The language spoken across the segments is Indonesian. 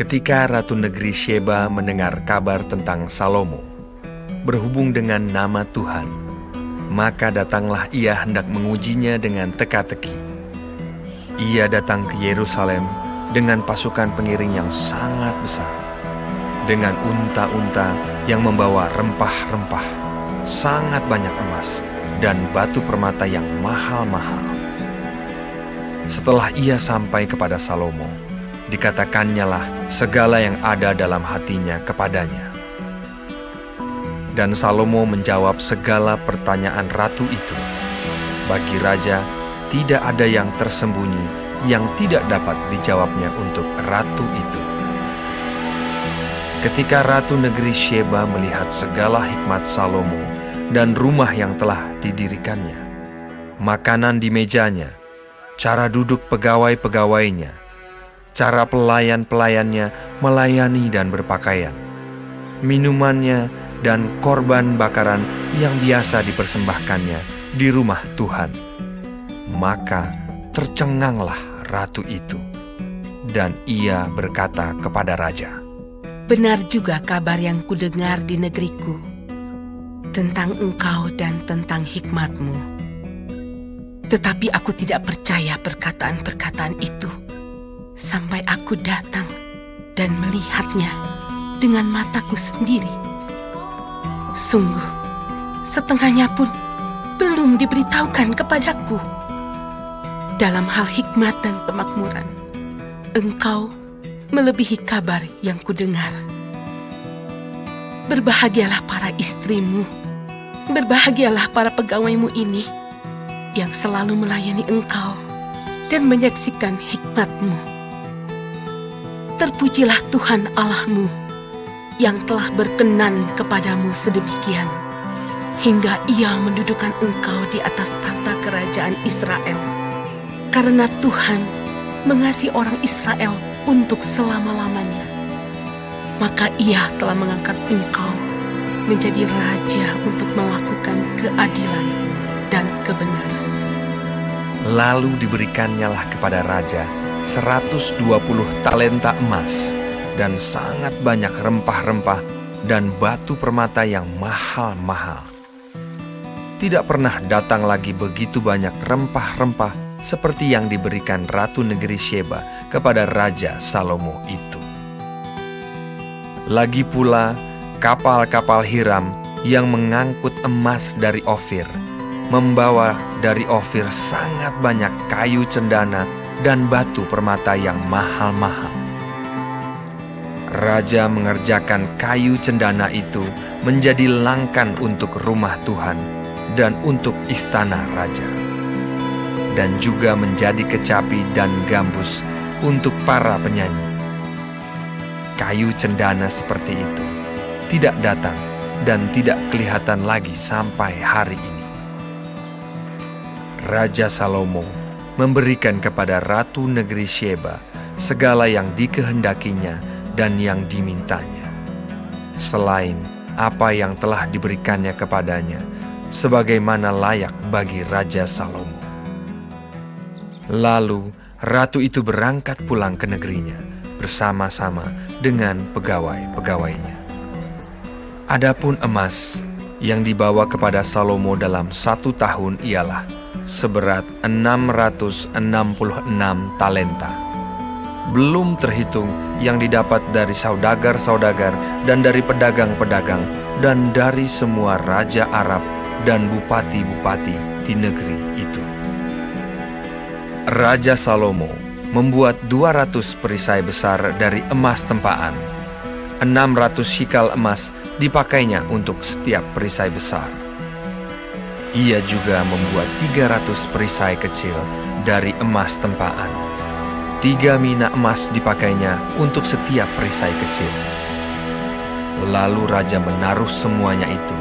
Ketika Ratu Negeri Sheba mendengar kabar tentang Salomo, berhubung dengan nama Tuhan, maka datanglah ia hendak mengujinya dengan teka-teki. Ia datang ke Yerusalem dengan pasukan pengiring yang sangat besar, dengan unta-unta yang membawa rempah-rempah, sangat banyak emas, dan batu permata yang mahal-mahal. Setelah ia sampai kepada Salomo, dikatakannya lah segala yang ada dalam hatinya kepadanya. Dan Salomo menjawab segala pertanyaan ratu itu. Bagi raja, tidak ada yang tersembunyi yang tidak dapat dijawabnya untuk ratu itu. Ketika Ratu Negeri Sheba melihat segala hikmat Salomo dan rumah yang telah didirikannya, makanan di mejanya, cara duduk pegawai-pegawainya, cara pelayan-pelayannya melayani dan berpakaian, minumannya dan korban bakaran yang biasa dipersembahkannya di rumah Tuhan, maka tercenganglah ratu itu, dan ia berkata kepada raja, "Benar juga kabar yang kudengar di negeriku tentang engkau dan tentang hikmatmu. Tetapi aku tidak percaya perkataan-perkataan itu sampai aku datang dan melihatnya dengan mataku sendiri. Sungguh, setengahnya pun belum diberitahukan kepadaku. Dalam hal hikmat dan kemakmuran, engkau melebihi kabar yang kudengar. Berbahagialah para istrimu, berbahagialah para pegawaimu ini yang selalu melayani engkau dan menyaksikan hikmatmu. Terpujilah Tuhan Allahmu yang telah berkenan kepadamu sedemikian, hingga ia mendudukan engkau di atas tahta kerajaan Israel. Karena Tuhan mengasihi orang Israel untuk selama-lamanya, maka ia telah mengangkat engkau menjadi raja untuk melakukan keadilan dan kebenaran." Lalu diberikannya kepada raja 120 talenta emas dan sangat banyak rempah-rempah dan batu permata yang mahal-mahal. Tidak pernah datang lagi begitu banyak rempah-rempah seperti yang diberikan Ratu Negeri Sheba kepada Raja Salomo itu. Lagi pula kapal-kapal Hiram yang mengangkut emas dari Ofir, membawa dari Ofir sangat banyak kayu cendana dan batu permata yang mahal-mahal. Raja mengerjakan kayu cendana itu menjadi langkan untuk rumah Tuhan dan untuk istana raja, dan juga menjadi kecapi dan gambus untuk para penyanyi. Kayu cendana seperti itu tidak datang dan tidak kelihatan lagi sampai hari ini. Raja Salomo memberikan kepada Ratu Negeri Sheba segala yang dikehendakinya dan yang dimintanya, selain apa yang telah diberikannya kepadanya, sebagaimana layak bagi Raja Salomo. Lalu ratu itu berangkat pulang ke negerinya bersama-sama dengan pegawai-pegawainya. Adapun emas yang dibawa kepada Salomo dalam 1 tahun ialah seberat 666 talenta. Belum terhitung yang didapat dari saudagar-saudagar dan dari pedagang-pedagang dan dari semua raja Arab dan bupati-bupati di negeri itu. Raja Salomo membuat 200 perisai besar dari emas tempaan. 600 shikal emas dipakainya untuk setiap perisai besar. Ia juga membuat 300 perisai kecil dari emas tempaan. 3 mina emas dipakainya untuk setiap perisai kecil. Lalu raja menaruh semuanya itu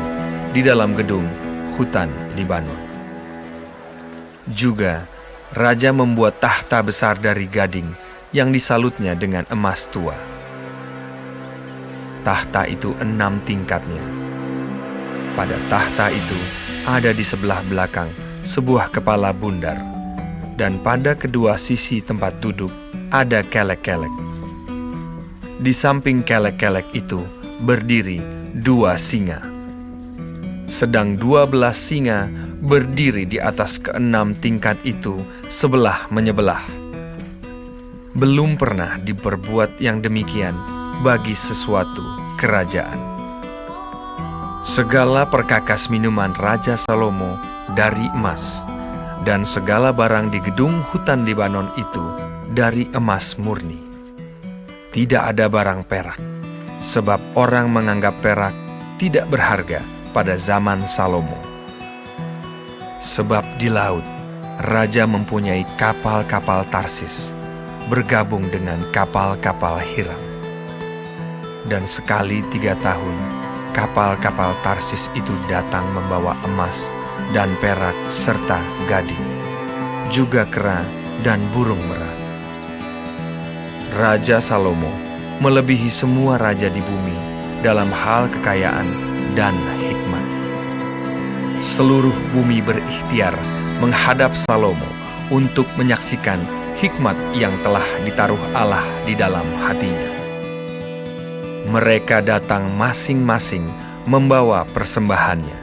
di dalam gedung hutan Libanon. Juga raja membuat tahta besar dari gading yang disalutnya dengan emas tua. Tahta itu 6 tingkatnya. Pada tahta itu ada di sebelah belakang sebuah kepala bundar, dan pada kedua sisi tempat duduk ada kelek-kelek. Di samping kelek-kelek itu berdiri 2 singa. Sedang 12 singa berdiri di atas ke-6 tingkat itu sebelah menyebelah. Belum pernah diperbuat yang demikian bagi sesuatu kerajaan. Segala perkakas minuman Raja Salomo dari emas, dan segala barang di gedung hutan Libanon itu dari emas murni. Tidak ada barang perak, sebab orang menganggap perak tidak berharga pada zaman Salomo. Sebab di laut, Raja mempunyai kapal-kapal Tarsis, bergabung dengan kapal-kapal Hiram. Dan sekali 3 tahun, kapal-kapal Tarsis itu datang membawa emas dan perak serta gading, juga kera dan burung merah. Raja Salomo melebihi semua raja di bumi dalam hal kekayaan dan hikmat. Seluruh bumi berikhtiar menghadap Salomo untuk menyaksikan hikmat yang telah ditaruh Allah di dalam hatinya. Mereka datang masing-masing membawa persembahannya,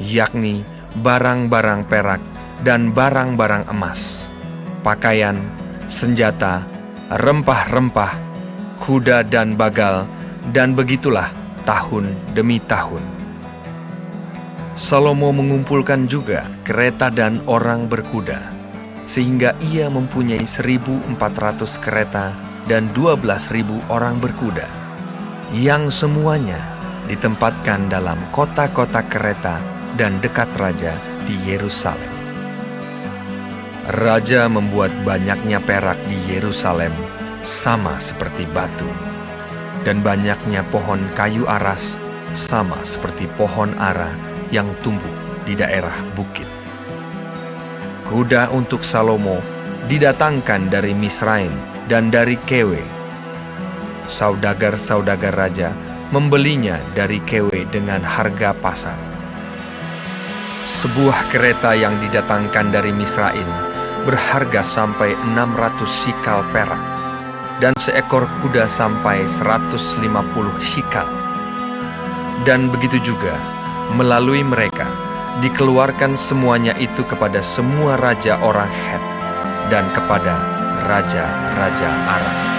yakni barang-barang perak dan barang-barang emas, pakaian, senjata, rempah-rempah, kuda dan bagal, dan begitulah tahun demi tahun. Salomo mengumpulkan juga kereta dan orang berkuda, sehingga ia mempunyai 1.400 kereta dan 12.000 orang berkuda, yang semuanya ditempatkan dalam kota-kota kereta dan dekat raja di Yerusalem. Raja membuat banyaknya perak di Yerusalem sama seperti batu, dan banyaknya pohon kayu aras sama seperti pohon ara yang tumbuh di daerah bukit. Kuda untuk Salomo didatangkan dari Misraim dan dari Kewe. Saudagar-saudagar raja membelinya dari Kewe dengan harga pasar. Sebuah kereta yang didatangkan dari Misraim berharga sampai 600 shikal perak, dan seekor kuda sampai 150 shikal. Dan begitu juga, melalui mereka dikeluarkan semuanya itu kepada semua raja orang Het dan kepada raja-raja Aram.